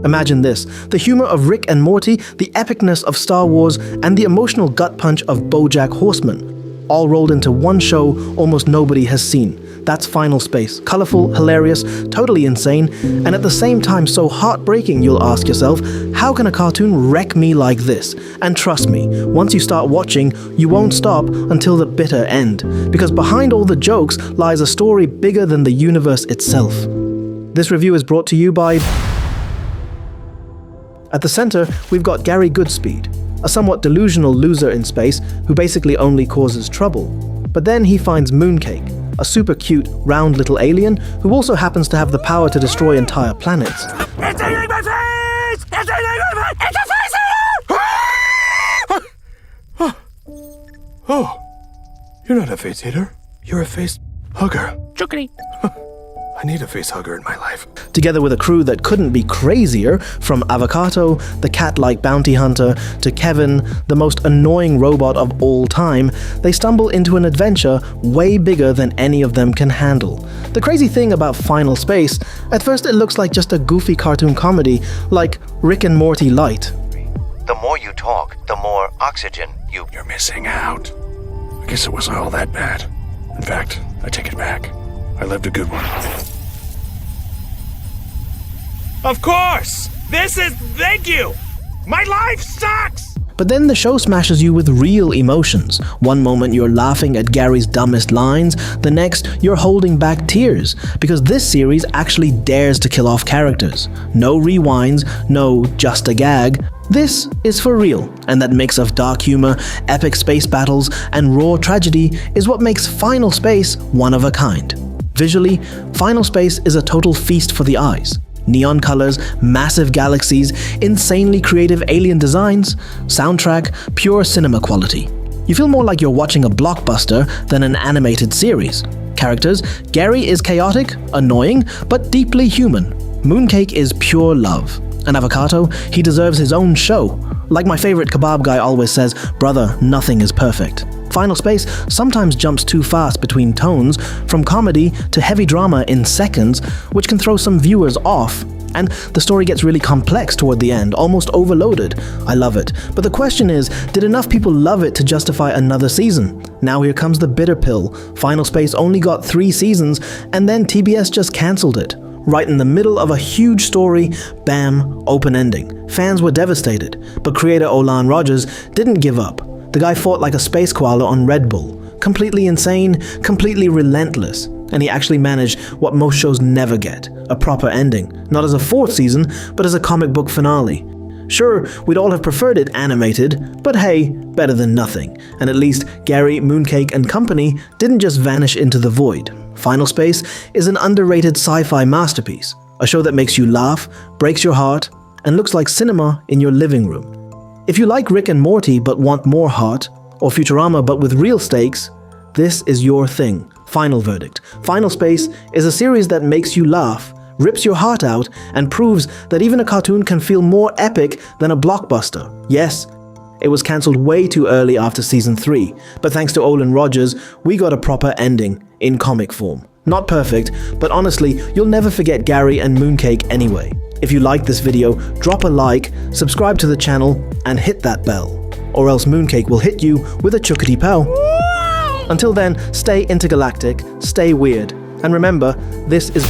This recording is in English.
Imagine this: the humor of Rick and Morty, the epicness of Star Wars, and the emotional gut punch of BoJack Horseman, all rolled into one show almost nobody has seen. That's Final Space. Colorful, hilarious, totally insane, and at the same time so heartbreaking, you'll ask yourself, how can a cartoon wreck me like this? And trust me, once you start watching, you won't stop until the bitter end, because behind all the jokes lies a story bigger than the universe itself. This review is brought to you by... At the center, we've got Gary Goodspeed, a somewhat delusional loser in space who basically only causes trouble. But then he finds Mooncake, a super cute, round little alien who also happens to have the power to destroy entire planets. It's eating my face! It's eating my face! It's a face eater! Oh, you're not a face eater. You're a face hugger. Chookity. I need a face hugger in my life. Together with a crew that couldn't be crazier, from Avocado, the cat-like bounty hunter, to Kevin, the most annoying robot of all time, they stumble into an adventure way bigger than any of them can handle. The crazy thing about Final Space, at first it looks like just a goofy cartoon comedy, like Rick and Morty light. The more you talk, the more oxygen You're missing out. I guess it wasn't all that bad. In fact, I take it back. I lived a good one. Of course! Thank you! My life sucks! But then the show smashes you with real emotions. One moment you're laughing at Gary's dumbest lines, the next you're holding back tears, because this series actually dares to kill off characters. No rewinds, no just a gag. This is for real, and that mix of dark humor, epic space battles, and raw tragedy is what makes Final Space one of a kind. Visually, Final Space is a total feast for the eyes. Neon colors, massive galaxies, insanely creative alien designs, soundtrack, pure cinema quality. You feel more like you're watching a blockbuster than an animated series. Characters, Gary is chaotic, annoying, but deeply human. Mooncake is pure love. And Avocado, he deserves his own show. Like my favorite kebab guy always says, brother, nothing is perfect. Final Space sometimes jumps too fast between tones, from comedy to heavy drama in seconds, which can throw some viewers off. And the story gets really complex toward the end, almost overloaded. I love it. But the question is, did enough people love it to justify another season? Now here comes the bitter pill. Final Space only got 3 seasons, and then TBS just cancelled it. Right in the middle of a huge story, bam, open ending. Fans were devastated, but creator Olan Rogers didn't give up. The guy fought like a space koala on Red Bull. Completely insane, completely relentless. And he actually managed what most shows never get, a proper ending. Not as a 4th season, but as a comic book finale. Sure, we'd all have preferred it animated, but hey, better than nothing. And at least Gary, Mooncake, and company didn't just vanish into the void. Final Space is an underrated sci-fi masterpiece. A show that makes you laugh, breaks your heart, and looks like cinema in your living room. If you like Rick and Morty but want more heart, or Futurama but with real stakes, this is your thing. Final verdict. Final Space is a series that makes you laugh, rips your heart out, and proves that even a cartoon can feel more epic than a blockbuster. Yes, it was cancelled way too early after season 3, but thanks to Olan Rogers, we got a proper ending in comic form. Not perfect, but honestly, you'll never forget Gary and Mooncake anyway. If you liked this video, drop a like, subscribe to the channel, and hit that bell. Or else Mooncake will hit you with a chookity pow. Until then, stay intergalactic, stay weird, and remember, this is...